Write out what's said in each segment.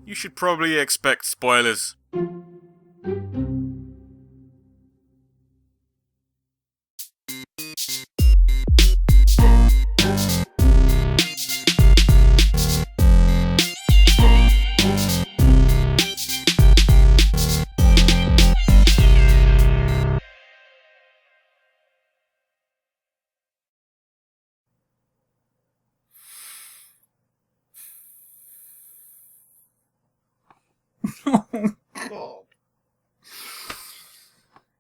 you should probably expect spoilers. Oh, God.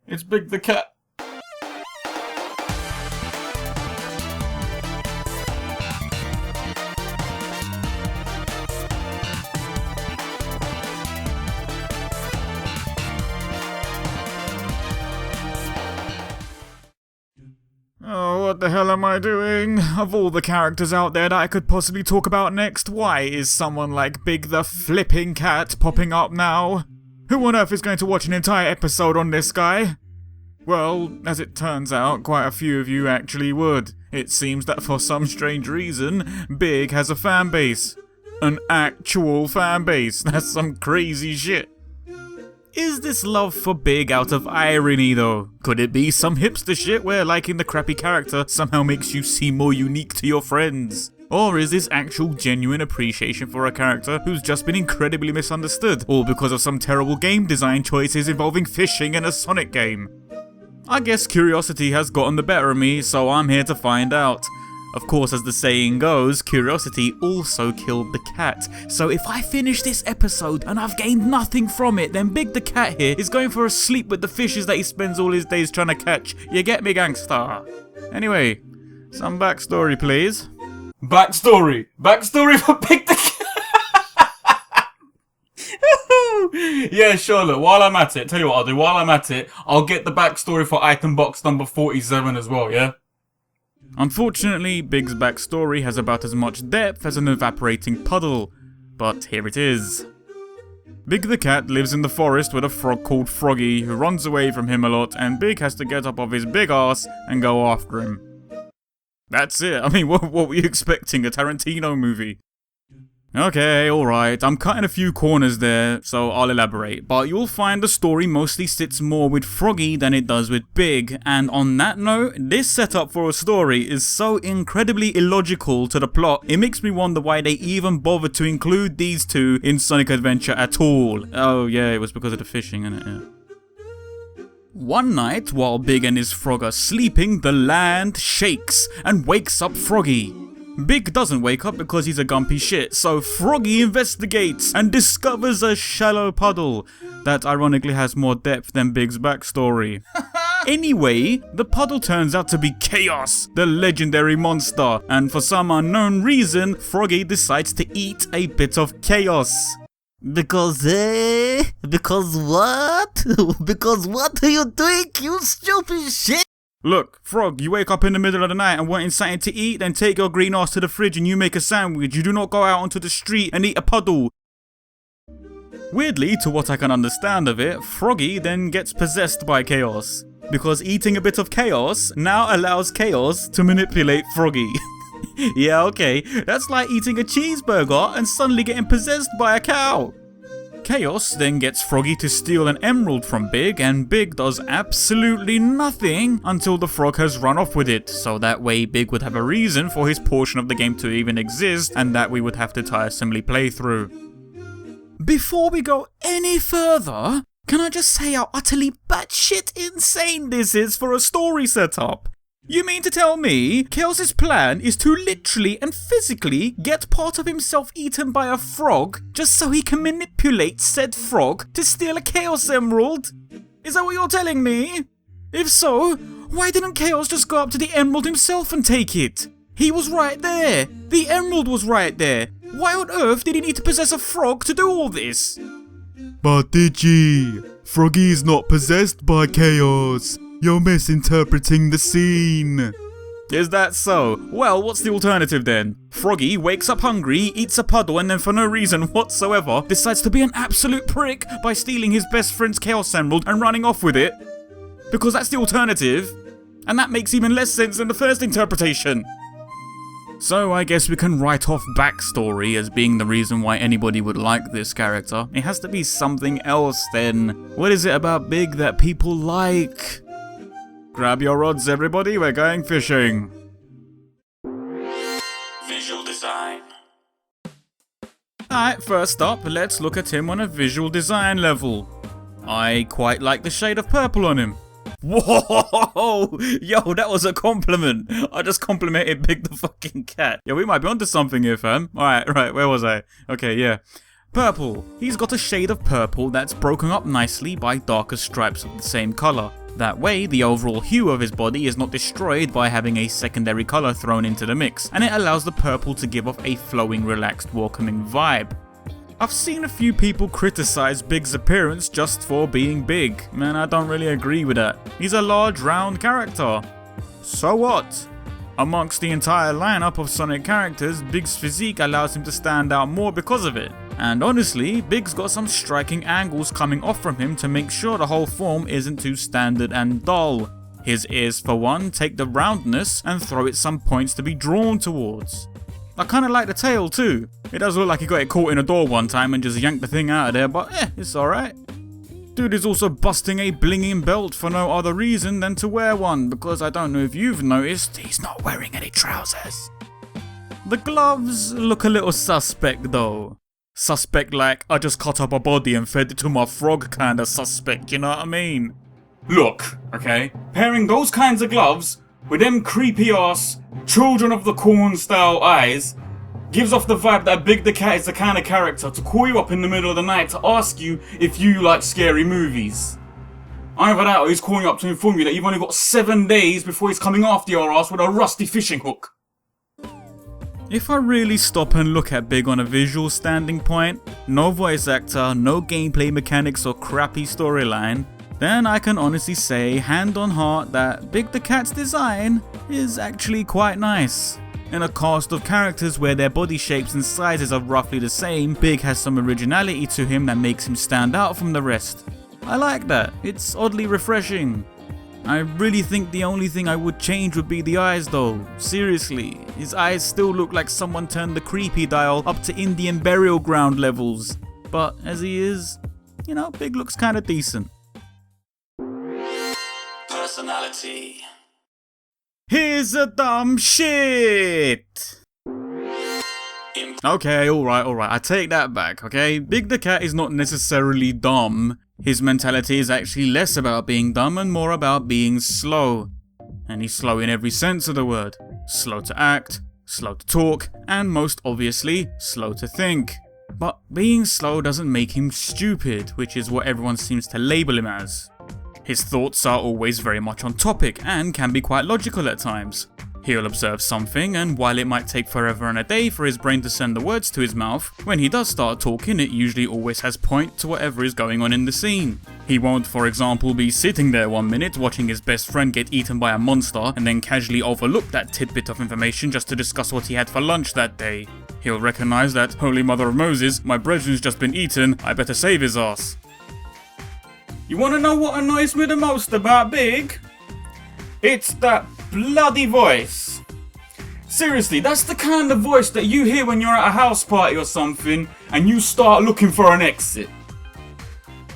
It's Big the cat. Oh, what the hell am I doing? Of all the characters out there that I could possibly talk about next, why is someone like Big the flipping cat popping up now? Who on earth is going to watch an entire episode on this guy? Well, as it turns out, quite a few of you actually would. It seems that for some strange reason, Big has a fan base. An actual fan base. That's some crazy shit. Is this love for Big out of irony though? Could it be some hipster shit where liking the crappy character somehow makes you seem more unique to your friends? Or is this actual genuine appreciation for a character who's just been incredibly misunderstood, all because of some terrible game design choices involving fishing in a Sonic game? I guess curiosity has gotten the better of me, so I'm here to find out. Of course, as the saying goes, curiosity also killed the cat. So if I finish this episode and I've gained nothing from it, then Big the cat here is going for a sleep with the fishes that he spends all his days trying to catch. You get me, gangster? Anyway, some backstory, please. Backstory for Big the cat. Yeah, sure, look, while I'm at it, tell you what I'll do, while I'm at it, I'll get the backstory for item box number 47 as well, yeah? Unfortunately, Big's backstory has about as much depth as an evaporating puddle, but here it is. Big the cat lives in the forest with a frog called Froggy who runs away from him a lot, and Big has to get up off his big ass and go after him. That's it. I mean, what were you expecting? A Tarantino movie? Okay, alright, I'm cutting a few corners there, so I'll elaborate, but you'll find the story mostly sits more with Froggy than it does with Big, and on that note, this setup for a story is so incredibly illogical to the plot, it makes me wonder why they even bothered to include these two in Sonic Adventure at all. Oh yeah, it was because of the fishing, innit? Yeah. One night, while Big and his frog are sleeping, the land shakes and wakes up Froggy. Big doesn't wake up because he's a gumpy shit, so Froggy investigates and discovers a shallow puddle that ironically has more depth than Big's backstory. Anyway, the puddle turns out to be Chaos, the legendary monster, and for some unknown reason, Froggy decides to eat a bit of Chaos. Because what? Because what are you doing, you stupid shit? Look, Frog, you wake up in the middle of the night and wanting something to eat, then take your green ass to the fridge and you make a sandwich. You do not go out onto the street and eat a puddle. Weirdly, to what I can understand of it, Froggy then gets possessed by Chaos. Because eating a bit of Chaos now allows Chaos to manipulate Froggy. Yeah, okay, that's like eating a cheeseburger and suddenly getting possessed by a cow. Chaos then gets Froggy to steal an emerald from Big, and Big does absolutely nothing until the frog has run off with it, so that way Big would have a reason for his portion of the game to even exist, and that we would have to tiresomely play through. Before we go any further, can I just say how utterly batshit insane this is for a story setup? You mean to tell me Chaos's plan is to literally and physically get part of himself eaten by a frog just so he can manipulate said frog to steal a Chaos Emerald? Is that what you're telling me? If so, why didn't Chaos just go up to the emerald himself and take it? He was right there. The emerald was right there. Why on earth did he need to possess a frog to do all this? But DiGi, Froggy's not possessed by Chaos. You're misinterpreting the scene. Is that so? Well, what's the alternative then? Froggy wakes up hungry, eats a puddle, and then for no reason whatsoever decides to be an absolute prick by stealing his best friend's Chaos Emerald and running off with it. Because that's the alternative. And that makes even less sense than the first interpretation. So I guess we can write off backstory as being the reason why anybody would like this character. It has to be something else then. What is it about Big that people like? Grab your rods everybody, we're going fishing. Visual design. Alright, first up, let's look at him on a visual design level. I quite like the shade of purple on him. Whoa! Yo, that was a compliment. I just complimented Big the fucking cat. Yeah, we might be onto something here, fam. Alright, right, where was I? Okay, yeah. Purple. He's got a shade of purple that's broken up nicely by darker stripes of the same colour. That way, the overall hue of his body is not destroyed by having a secondary colour thrown into the mix, and it allows the purple to give off a flowing, relaxed, welcoming vibe. I've seen a few people criticise Big's appearance just for being big, and I don't really agree with that. He's a large, round character. So what? Amongst the entire lineup of Sonic characters, Big's physique allows him to stand out more because of it. And honestly, Big's got some striking angles coming off from him to make sure the whole form isn't too standard and dull. His ears, for one, take the roundness and throw it some points to be drawn towards. I kinda like the tail too. It does look like he got it caught in a door one time and just yanked the thing out of there, but it's alright. Dude is also busting a blinging belt for no other reason than to wear one, because I don't know if you've noticed, he's not wearing any trousers. The gloves look a little suspect though. Suspect like, I just cut up a body and fed it to my frog kinda suspect, you know what I mean? Look, okay, pairing those kinds of gloves with them creepy ass Children of the Corn style eyes gives off the vibe that Big the Cat is the kind of character to call you up in the middle of the night to ask you if you like scary movies. Either that or he's calling you up to inform you that you've only got 7 days before he's coming after your ass with a rusty fishing hook. If I really stop and look at Big on a visual standing point, no voice actor, no gameplay mechanics or crappy storyline, then I can honestly say, hand on heart, that Big the Cat's design is actually quite nice. In a cast of characters where their body shapes and sizes are roughly the same, Big has some originality to him that makes him stand out from the rest. I like that, it's oddly refreshing. I really think the only thing I would change would be the eyes though, seriously. His eyes still look like someone turned the creepy dial up to Indian burial ground levels. But as he is, you know, Big looks kinda decent. Personality. Here's a dumb shit! Okay, alright, I take that back, okay? Big the Cat is not necessarily dumb. His mentality is actually less about being dumb and more about being slow. And he's slow in every sense of the word. Slow to act, slow to talk, and most obviously, slow to think. But being slow doesn't make him stupid, which is what everyone seems to label him as. His thoughts are always very much on topic and can be quite logical at times. He'll observe something, and while it might take forever and a day for his brain to send the words to his mouth, when he does start talking it usually always has point to whatever is going on in the scene. He won't, for example, be sitting there 1 minute watching his best friend get eaten by a monster and then casually overlook that tidbit of information just to discuss what he had for lunch that day. He'll recognise that, Holy Mother of Moses, my brethren's just been eaten, I better save his ass. You wanna know what annoys me the most about Big? It's that bloody voice. Seriously, that's the kind of voice that you hear when you're at a house party or something and you start looking for an exit.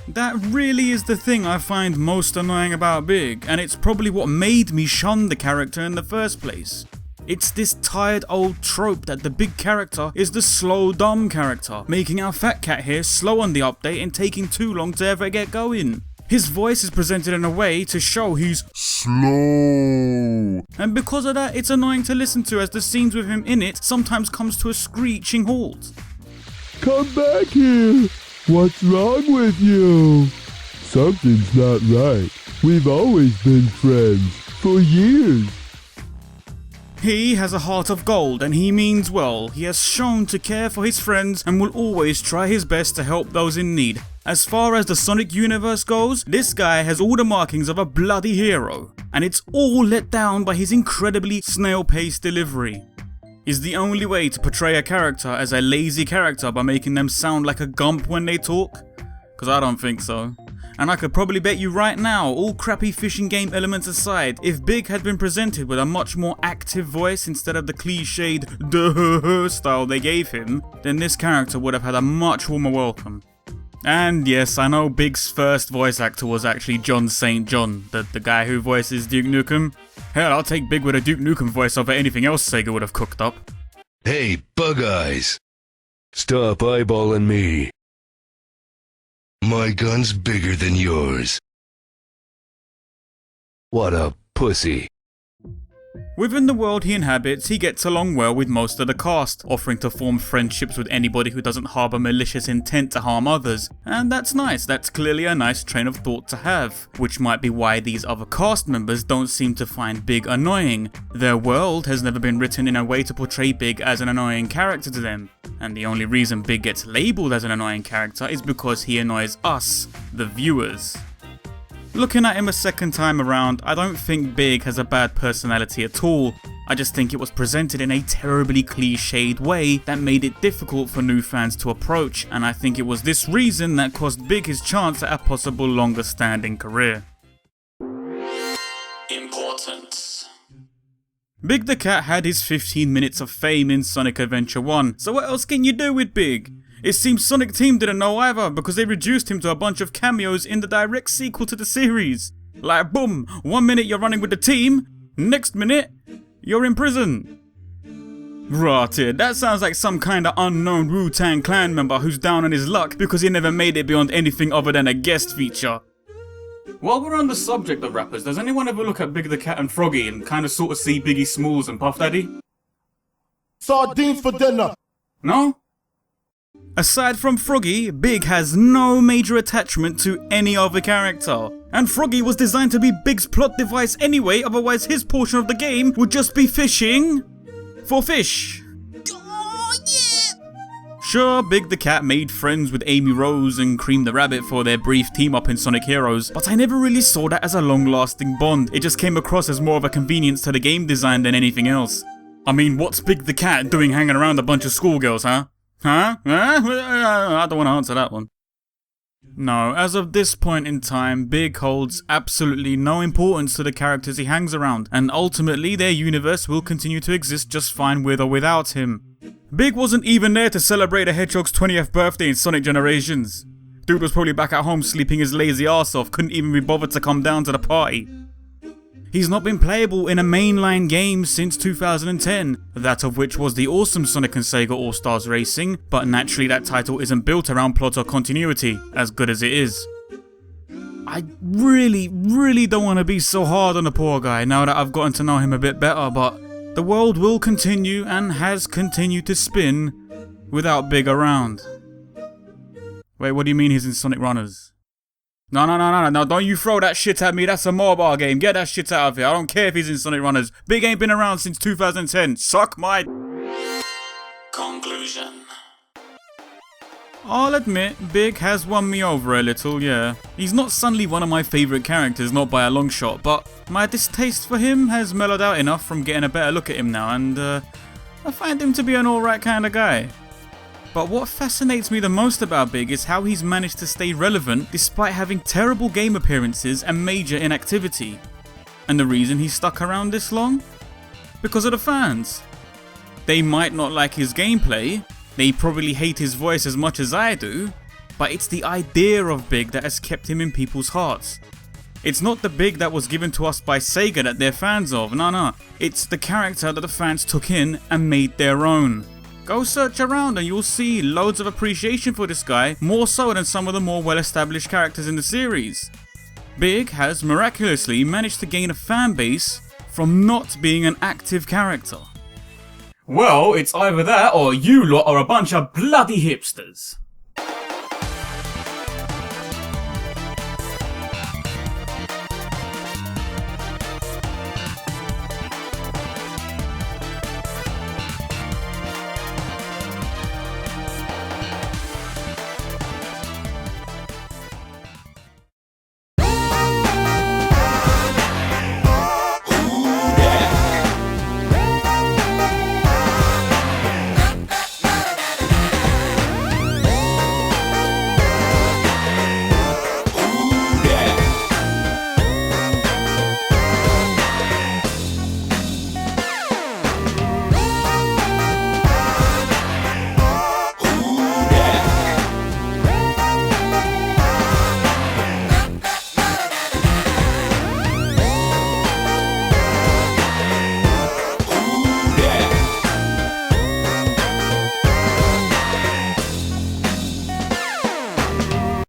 That really is the thing I find most annoying about Big, and it's probably what made me shun the character in the first place. It's this tired old trope that the big character is the slow dumb character, making our fat cat here slow on the update and taking too long to ever get going. His voice is presented in a way to show he's slow. And because of that, it's annoying to listen to as the scenes with him in it sometimes comes to a screeching halt. Come back here! What's wrong with you? Something's not right. We've always been friends, for years. He has a heart of gold and he means well. He has shown to care for his friends and will always try his best to help those in need. As far as the Sonic universe goes, this guy has all the markings of a bloody hero. And it's all let down by his incredibly snail-paced delivery. Is the only way to portray a character as a lazy character by making them sound like a gump when they talk? Cause I don't think so. And I could probably bet you right now, all crappy fishing game elements aside, if Big had been presented with a much more active voice instead of the cliched duh style they gave him, then this character would have had a much warmer welcome. And yes, I know Big's first voice actor was actually John St. John, the guy who voices Duke Nukem. Hell, I'll take Big with a Duke Nukem voice over anything else Sega would have cooked up. Hey, Bug Eyes. Stop eyeballing me. My gun's bigger than yours. What a pussy. Within the world he inhabits, he gets along well with most of the cast, offering to form friendships with anybody who doesn't harbour malicious intent to harm others. And that's nice, that's clearly a nice train of thought to have, which might be why these other cast members don't seem to find Big annoying. Their world has never been written in a way to portray Big as an annoying character to them, and the only reason Big gets labelled as an annoying character is because he annoys us, the viewers. Looking at him a second time around, I don't think Big has a bad personality at all. I just think it was presented in a terribly cliched way that made it difficult for new fans to approach, and I think it was this reason that cost Big his chance at a possible longer standing career. Importance. Big the Cat had his 15 minutes of fame in Sonic Adventure 1, so what else can you do with Big? It seems Sonic Team didn't know either, because they reduced him to a bunch of cameos in the direct sequel to the series. Like boom, 1 minute you're running with the team, next minute you're in prison. Rotted, that sounds like some kinda unknown Wu-Tang Clan member who's down on his luck because he never made it beyond anything other than a guest feature. While we're on the subject of rappers, does anyone ever look at Big the Cat and Froggy and kinda sorta see Biggie Smalls and Puff Daddy? Sardines for dinner. No? Aside from Froggy, Big has no major attachment to any other character. And Froggy was designed to be Big's plot device anyway, otherwise his portion of the game would just be fishing for fish. Oh, yeah. Sure, Big the Cat made friends with Amy Rose and Cream the Rabbit for their brief team up in Sonic Heroes, but I never really saw that as a long-lasting bond. It just came across as more of a convenience to the game design than anything else. I mean, what's Big the Cat doing hanging around a bunch of schoolgirls, huh? Huh? I don't want to answer that one. No, as of this point in time, Big holds absolutely no importance to the characters he hangs around, and ultimately their universe will continue to exist just fine with or without him. Big wasn't even there to celebrate a Hedgehog's 20th birthday in Sonic Generations. Dude was probably back at home sleeping his lazy ass off, couldn't even be bothered to come down to the party. He's not been playable in a mainline game since 2010, that of which was the awesome Sonic and Sega All-Stars Racing, but naturally that title isn't built around plot or continuity, as good as it is. I really don't want to be so hard on the poor guy now that I've gotten to know him a bit better, but the world will continue and has continued to spin without Big around. Wait, what do you mean he's in Sonic Runners? No, don't you throw that shit at me, that's a mobile game, get that shit out of here, I don't care if he's in Sonic Runners. Big ain't been around since 2010, suck my... Conclusion. I'll admit, Big has won me over a little, yeah. He's not suddenly one of my favourite characters, not by a long shot, but my distaste for him has mellowed out enough from getting a better look at him now, and I find him to be an alright kind of guy. But what fascinates me the most about Big is how he's managed to stay relevant despite having terrible game appearances and major inactivity. And the reason he's stuck around this long? Because of the fans. They might not like his gameplay, they probably hate his voice as much as I do, but it's the idea of Big that has kept him in people's hearts. It's not the Big that was given to us by Sega that they're fans of, no, it's the character that the fans took in and made their own. Go search around and you'll see loads of appreciation for this guy, more so than some of the more well-established characters in the series. Big has miraculously managed to gain a fan base from not being an active character. Well, it's either that or you lot are a bunch of bloody hipsters.